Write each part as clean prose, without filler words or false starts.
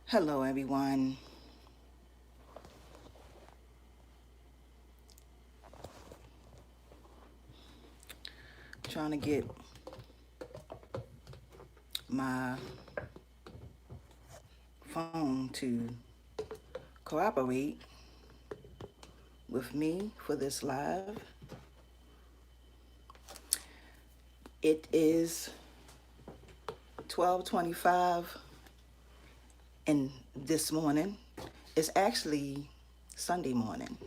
Hello, everyone. Trying to get my phone to cooperate with me for this live. It is 12:25 and this morning. It's actually Sunday morning.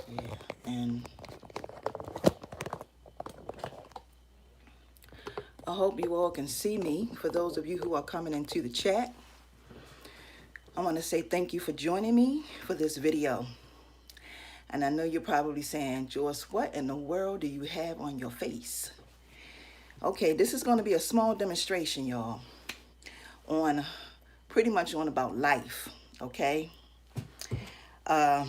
Yeah, and I hope you all can see me. For those of you who are coming into the chat, I want to say thank you for joining me for this video. And I know you're probably saying, Joyce, what in the world do you have on your face? Okay, this is going to be a small demonstration, y'all, on pretty much on about life, okay? Uh,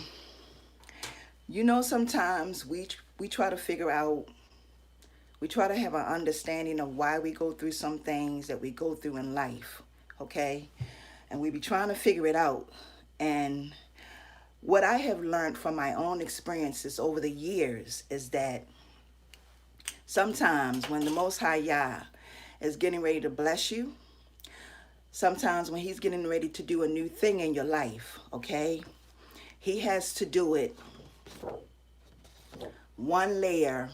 sometimes we try to figure out, we try to have an understanding of why we go through some things that we go through in life, okay? And we be trying to figure it out. And what I have learned from my own experiences over the years is that sometimes when the Most High Yah is getting ready to bless you, sometimes when he's getting ready to do a new thing in your life, okay, he has to do it one layer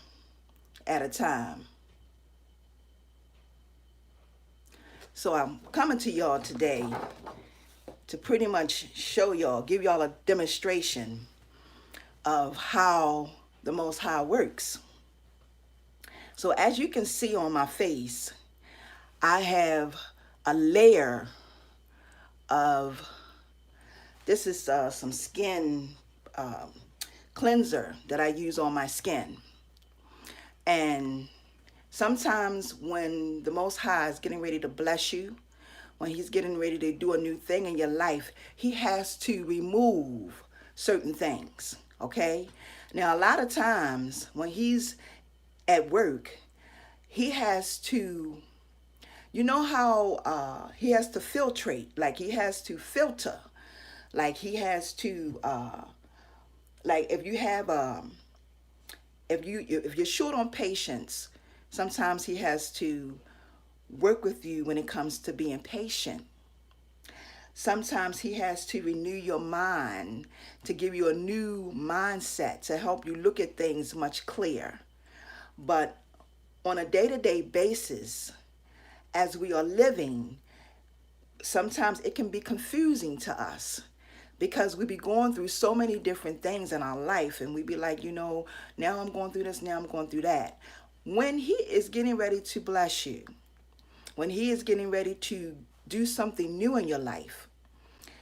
at a time. So I'm coming to y'all today to pretty much show y'all, give y'all a demonstration of how the Most High works. So as you can see on my face, I have a layer of, this is some skin cleanser that I use on my skin. And sometimes when the Most High is getting ready to bless you, when he's getting ready to do a new thing in your life, he has to remove certain things, okay? Now, a lot of times when he's at work, he has to, you know how he has to filtrate, like he has to filter, like he has to, like if you have, if you're short on patience, sometimes he has to work with you when it comes to being patient. Sometimes he has to renew your mind, to give you a new mindset, to help you look at things much clearer. But on a day-to-day basis, as we are living, sometimes it can be confusing to us because we be going through so many different things in our life, and we be like, now I'm going through this, now I'm going through that. When he is getting ready to bless you, when he is getting ready to do something new in your life,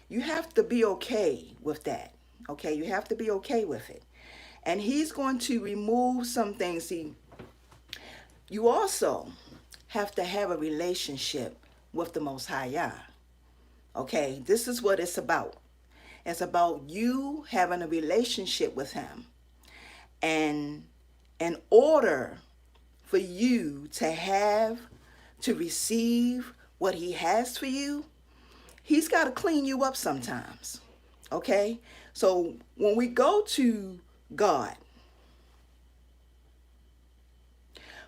you have to be okay with that. Okay, you have to be okay with it. And he's going to remove some things. See, you also have to have a relationship with the Most High Yah. Okay, this is what it's about. It's about you having a relationship with him. And in order for you to receive what he has for you, he's got to clean you up sometimes. Okay? So when we go to God,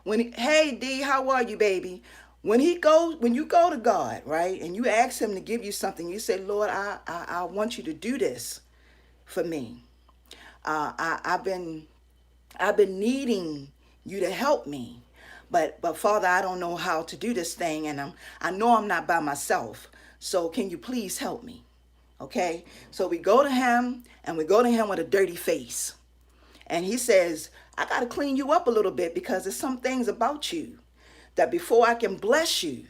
hey D, how are you, baby? When you go to God, right, and you ask him to give you something, you say, Lord, I want you to do this for me. I've been needing you to help me. But Father, I don't know how to do this thing, and I know I'm not by myself. So can you please help me? Okay? So we go to him, and we go to him with a dirty face. And he says, I got to clean you up a little bit because there's some things about you that before I can bless you,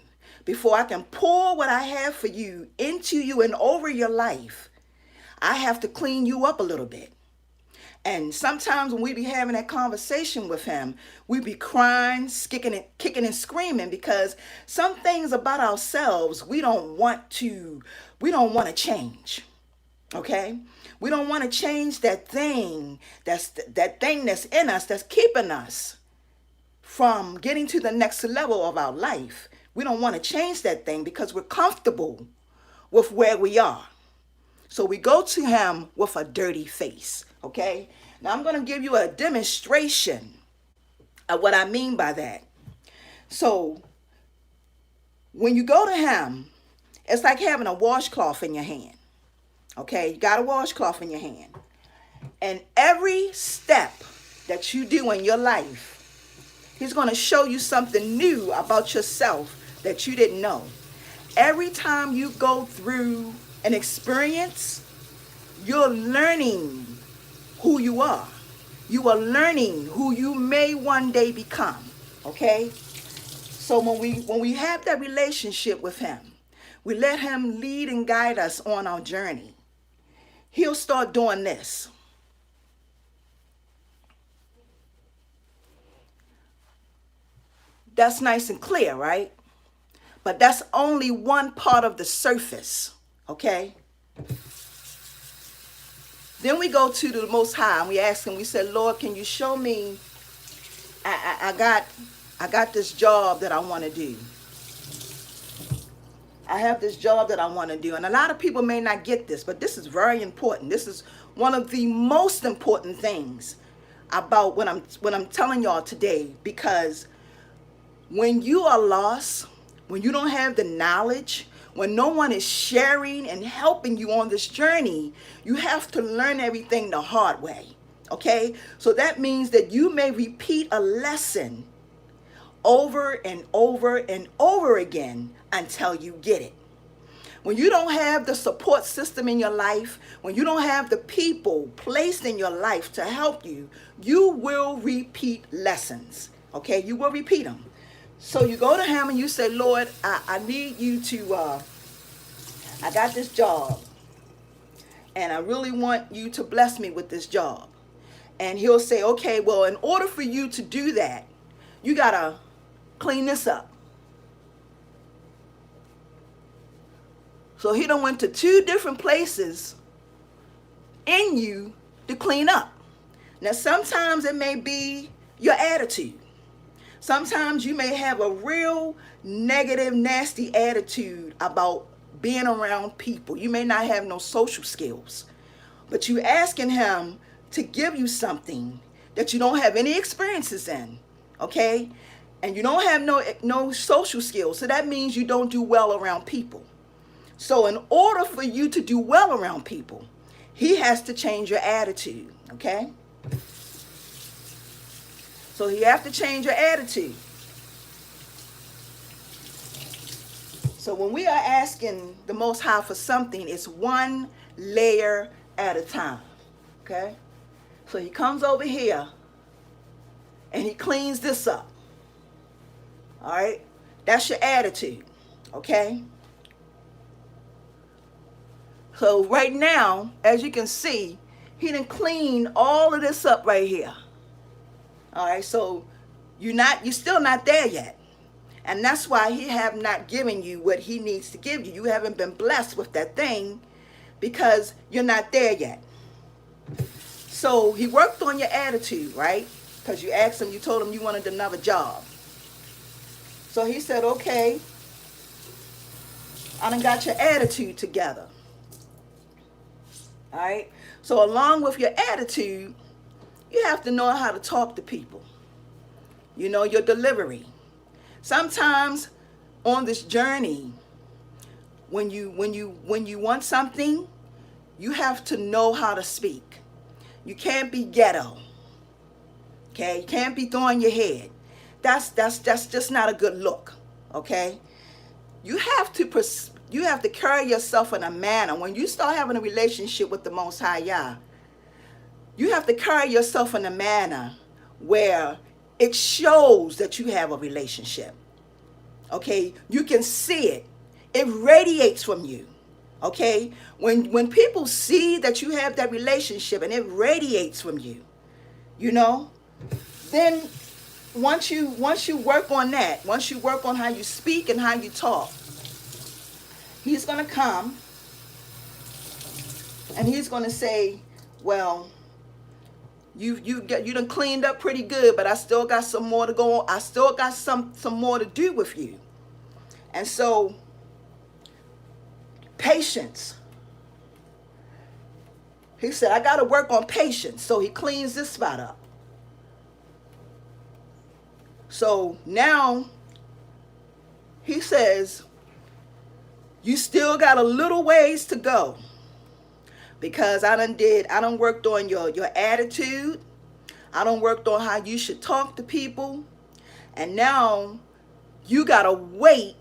before I can pour what I have for you into you and over your life, I have to clean you up a little bit. And sometimes when we be having that conversation with him, we be crying, kicking and screaming because some things about ourselves we don't want to change. Okay? We don't want to change that thing that's in us that's keeping us from getting to the next level of our life. We don't want to change that thing because we're comfortable with where we are. So we go to him with a dirty face, okay? Now I'm going to give you a demonstration of what I mean by that. So when you go to him, it's like having a washcloth in your hand, okay? You got a washcloth in your hand. And every step that you do in your life, he's going to show you something new about yourself that you didn't know. Every time you go through an experience, you're learning who you are. You are learning who you may one day become, okay? So when we have that relationship with him, we let him lead and guide us on our journey. He'll start doing this. That's nice and clear, right? But that's only one part of the surface, okay? Then we go to the Most High and we ask him, we said, Lord, can you show me, I got this job that I want to do. I have this job that I want to do. And a lot of people may not get this, but this is very important. This is one of the most important things about what I'm telling y'all today, because when you are lost, when you don't have the knowledge, when no one is sharing and helping you on this journey, you have to learn everything the hard way, okay? So that means that you may repeat a lesson over and over and over again until you get it. When you don't have the support system in your life, when you don't have the people placed in your life to help you, you will repeat lessons, okay? You will repeat them. So you go to him and you say, Lord, I need you to, I got this job and I really want you to bless me with this job. And he'll say, okay, well, in order for you to do that, you got to clean this up. So he done went to 2 different places in you to clean up. Now, sometimes it may be your attitude. Sometimes you may have a real negative, nasty attitude about being around people. You may not have no social skills, but you asking him to give you something that you don't have any experiences in, okay? And you don't have no social skills. So that means you don't do well around people. So in order for you to do well around people, he has to change your attitude, okay? So you have to change your attitude. So when we are asking the Most High for something, it's one layer at a time, okay? So he comes over here and he cleans this up, all right? That's your attitude, okay? So right now, as you can see, he done cleaned all of this up right here. All right, so you're still not there yet. And that's why he have not given you what he needs to give you. You haven't been blessed with that thing because you're not there yet. So he worked on your attitude, right? Because you asked him, you told him you wanted another job. So he said, okay, I done got your attitude together. All right, so along with your attitude, you have to know how to talk to people. You know, your delivery. Sometimes on this journey, when you want something, you have to know how to speak. You can't be ghetto. Okay? You can't be throwing your head. That's just not a good look. Okay? You have to carry yourself in a manner. When you start having a relationship with the Most High Yah, you have to carry yourself in a manner where it shows that you have a relationship. Okay? You can see it. It radiates from you. Okay? When people see that you have that relationship and it radiates from you, you know, then once you work on that, once you work on how you speak and how you talk, he's going to come and he's going to say, well, You done cleaned up pretty good, but I still got some more to go on. I still got some more to do with you. And so, patience. He said, I got to work on patience. So he cleans this spot up. So now he says, you still got a little ways to go, because I done worked on your attitude. I done worked on how you should talk to people. And now you got to wait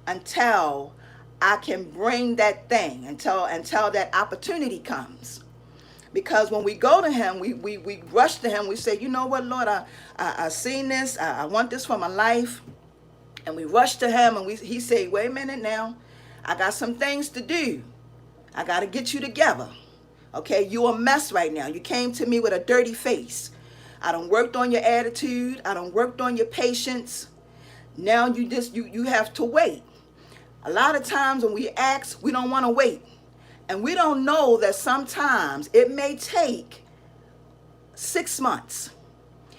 until I can bring that thing, until that opportunity comes. Because when we go to him, we rush to him. We say, you know what, Lord, I seen this. I want this for my life. And we rush to him, and he say, wait a minute now. I got some things to do. I got to get you together. Okay, you a mess right now. You came to me with a dirty face. I done worked on your attitude. I done worked on your patience. Now you have to wait. A lot of times when we ask, we don't want to wait. And we don't know that sometimes it may take 6 months.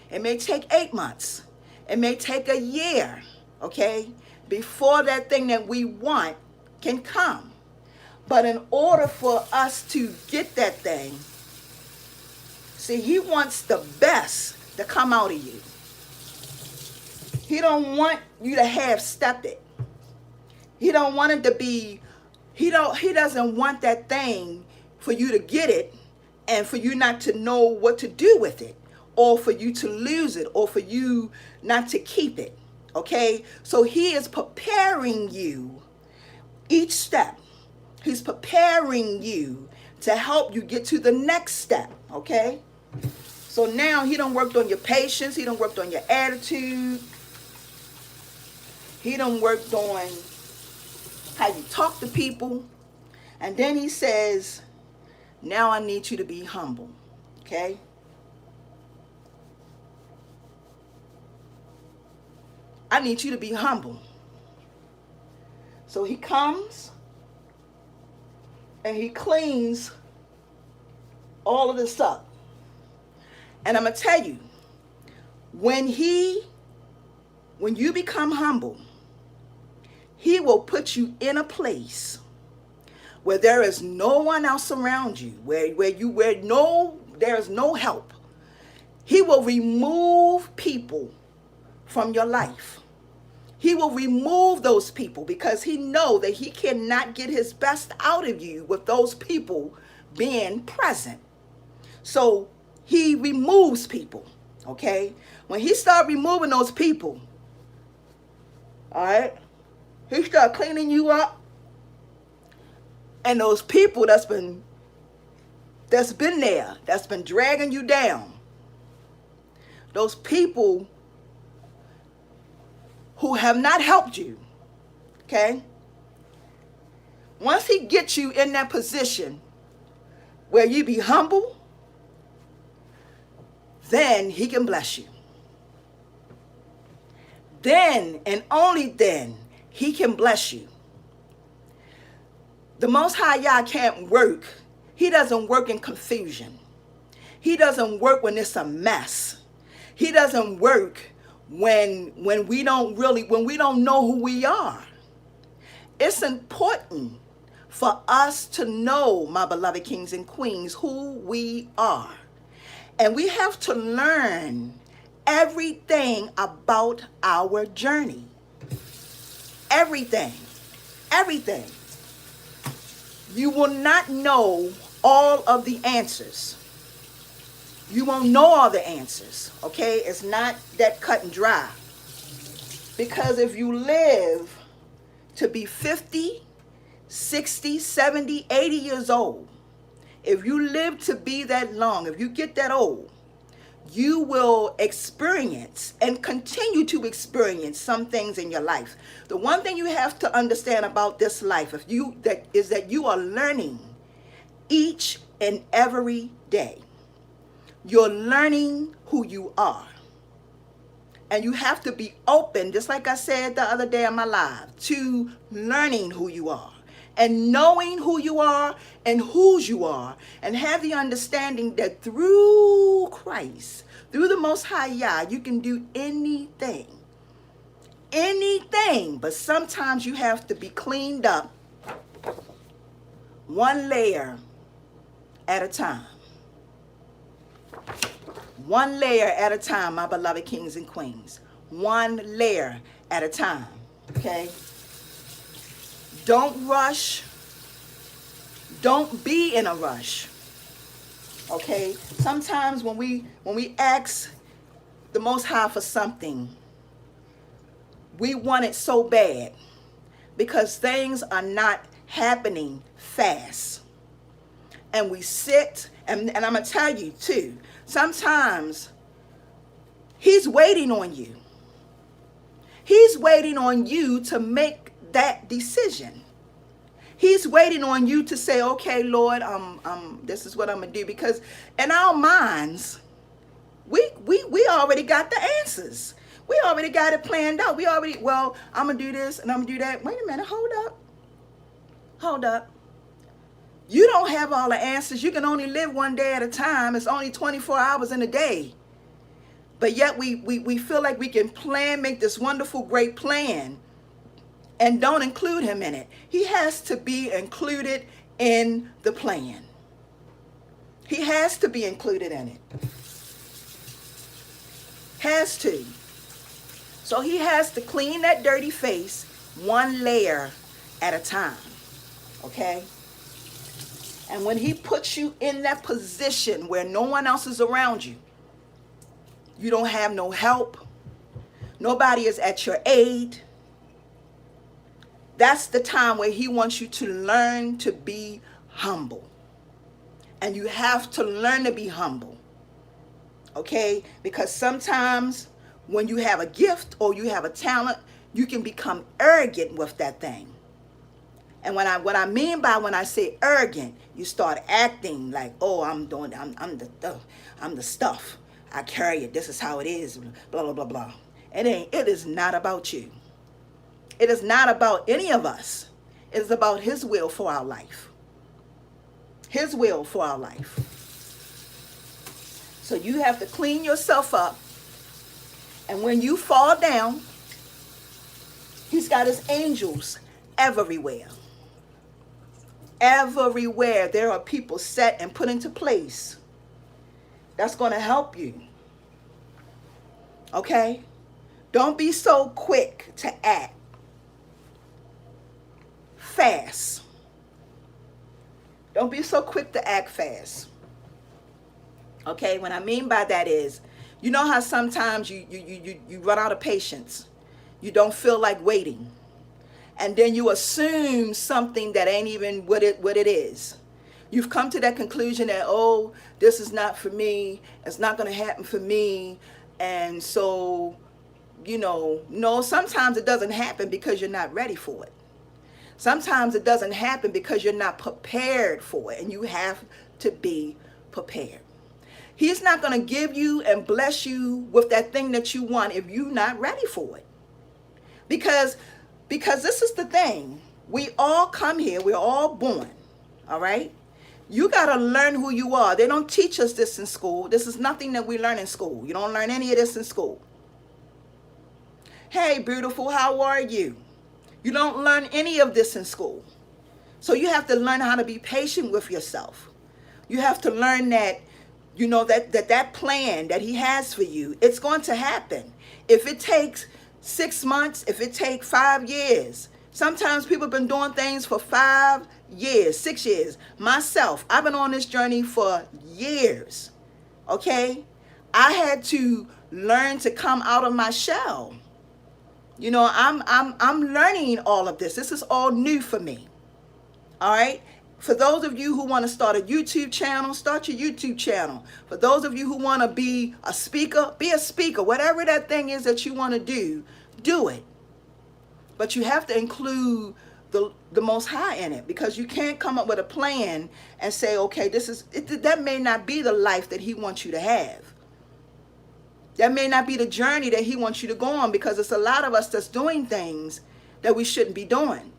It may take 8 months. It may take a year, okay, before that thing that we want can come. But in order for us to get that thing, see, he wants the best to come out of you. He don't want you to half-step it. He don't want it to be, he doesn't want that thing for you to get it and for you not to know what to do with it, or for you to lose it, or for you not to keep it. Okay? So he is preparing you each step. He's preparing you to help you get to the next step. Okay? So now he done worked on your patience. He done worked on your attitude. He done worked on how you talk to people. And then he says, now I need you to be humble. Okay? I need you to be humble. So he comes and he cleans all of this up. And I'm going to tell you, when you become humble, he will put you in a place where there is no one else around you, where there is no help. He will remove people from your life. He will remove those people because he knows that he cannot get his best out of you with those people being present. So he removes people, okay? When he starts removing those people, all right, he starts cleaning you up. And those people that's been there, that's been dragging you down, those people who have not helped you, okay? Once he gets you in that position where you be humble, then he can bless you. Then and only then he can bless you. The Most High Yah can't work. He doesn't work in confusion. He doesn't work when it's a mess. He doesn't work when we don't know who we are. It's important for us to know, my beloved kings and queens, who we are. And we have to learn everything about our journey. Everything. Everything. You will not know all of the answers. You won't know all the answers, okay? It's not that cut and dry. Because if you live to be 50, 60, 70, 80 years old, if you live to be that long, if you get that old, you will experience and continue to experience some things in your life. The one thing you have to understand about this life is that you are learning each and every day. You're learning who you are. And you have to be open, just like I said the other day in my live, to learning who you are and knowing who you are and whose you are, and have the understanding that through Christ, through the Most High Yah, you can do anything. Anything. But sometimes you have to be cleaned up one layer at a time. One layer at a time, my beloved kings and queens. One layer at a time. Okay? Don't rush. Don't be in a rush. Okay? Sometimes when we ask the Most High for something, we want it so bad because things are not happening fast. And we sit, and I'm going to tell you too, sometimes he's waiting on you. He's waiting on you to make that decision. He's waiting on you to say, okay, Lord, this is what I'm going to do. Because in our minds, we already got the answers. We already got it planned out. Well, I'm going to do this and I'm going to do that. Wait a minute, hold up. You don't have all the answers. You can only live one day at a time. It's only 24 hours in a day. But yet we feel like we can make this wonderful, great plan and don't include him in it. He has to be included in the plan. He has to be included in it. Has to. So he has to clean that dirty face one layer at a time. Okay? And when he puts you in that position where no one else is around you, you don't have no help, nobody is at your aid, that's the time where he wants you to learn to be humble. And you have to learn to be humble. Okay? Because sometimes when you have a gift or you have a talent, you can become arrogant with that thing. And what I mean by when I say arrogant, you start acting like, oh, I'm the stuff. I carry it. This is how it is. Blah, blah, blah, blah. It is not about you. It is not about any of us. It is about his will for our life. His will for our life. So you have to clean yourself up. And when you fall down, he's got his angels everywhere. Everywhere there are people set and put into place that's going to help you. Okay? Don't be so quick to act fast. Don't be so quick to act fast. Okay? What I mean by that is, you know how sometimes you run out of patience. You don't feel like waiting. And then you assume something that ain't even what it is. You've come to that conclusion that, oh, this is not for me. It's not going to happen for me. And so, no, sometimes it doesn't happen because you're not ready for it. Sometimes it doesn't happen because you're not prepared for it. And you have to be prepared. He's not going to give you and bless you with that thing that you want if you're not ready for it. Because this is the thing. We all come here. We're all born. All right? You got to learn who you are. They don't teach us this in school. This is nothing that we learn in school. You don't learn any of this in school. Hey, beautiful, how are you? You don't learn any of this in school. So you have to learn how to be patient with yourself. You have to learn that, that plan that he has for you, it's going to happen. If it takes 6 months, if it takes 5 years. Sometimes people have been doing things for 5 years, 6 years. Myself, I've been on this journey for years. Okay? I had to learn to come out of my shell. I'm learning all of this. This is all new for me. All right? For those of you who want to start a YouTube channel, start your YouTube channel. For those of you who want to be a speaker, be a speaker. Whatever that thing is that you want to do it. But you have to include the Most High in it, because you can't come up with a plan and say, okay, that may not be the life that he wants you to have. That may not be the journey that he wants you to go on, because it's a lot of us that's doing things that we shouldn't be doing.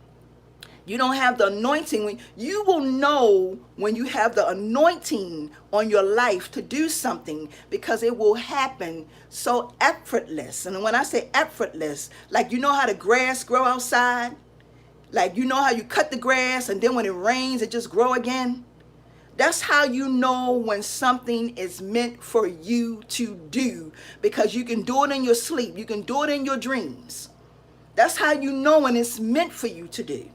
You don't have the anointing. When you will know when you have the anointing on your life to do something, because it will happen so effortless. And when I say effortless, like, you know how the grass grow outside? Like, you know how you cut the grass and then when it rains, it just grow again? That's how you know when something is meant for you to do, because you can do it in your sleep. You can do it in your dreams. That's how you know when it's meant for you to do.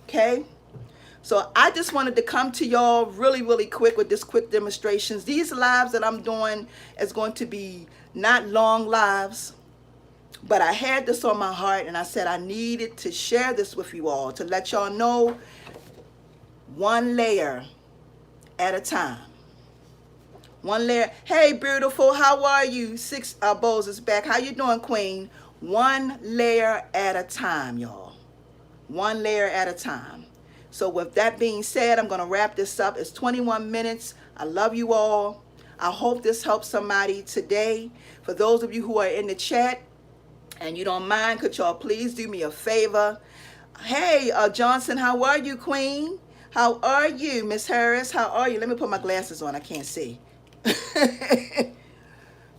Okay? So I just wanted to come to y'all really, really quick with this quick demonstrations. These lives that I'm doing is going to be not long lives, but I had this on my heart and I said I needed to share this with you all to let y'all know one layer at a time. One layer. Hey, beautiful, how are you? Six Bows is back. How you doing, Queen? One layer at a time, y'all. One layer at a time. So with that being said, I'm going to wrap this up. It's 21 minutes. I love you all. I hope this helps somebody today. For those of you who are in the chat and you don't mind, could y'all please do me a favor? Hey, Johnson, how are you, Queen? How are you, Miss Harris? How are you? Let me put my glasses on. I can't see.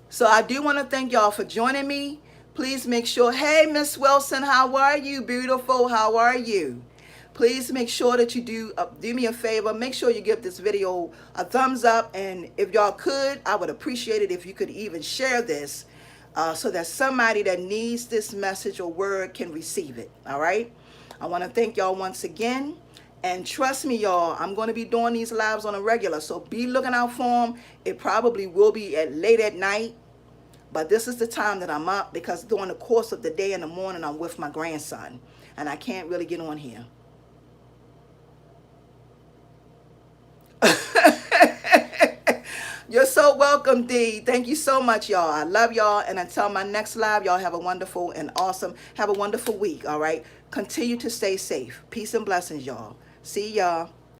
So I do want to thank y'all for joining me. Please make sure, hey, Miss Wilson, how are you, beautiful? How are you? Please make sure that you do me a favor. Make sure you give this video a thumbs up. And if y'all could, I would appreciate it if you could even share this so that somebody that needs this message or word can receive it. All right? I want to thank y'all once again. And trust me, y'all, I'm going to be doing these lives on a regular. So be looking out for them. It probably will be late at night. But this is the time that I'm up, because during the course of the day in the morning, I'm with my grandson. And I can't really get on here. You're so welcome, Dee. Thank you so much, y'all. I love y'all. And until my next live, y'all have a wonderful and awesome, have a wonderful week, all right? Continue to stay safe. Peace and blessings, y'all. See y'all.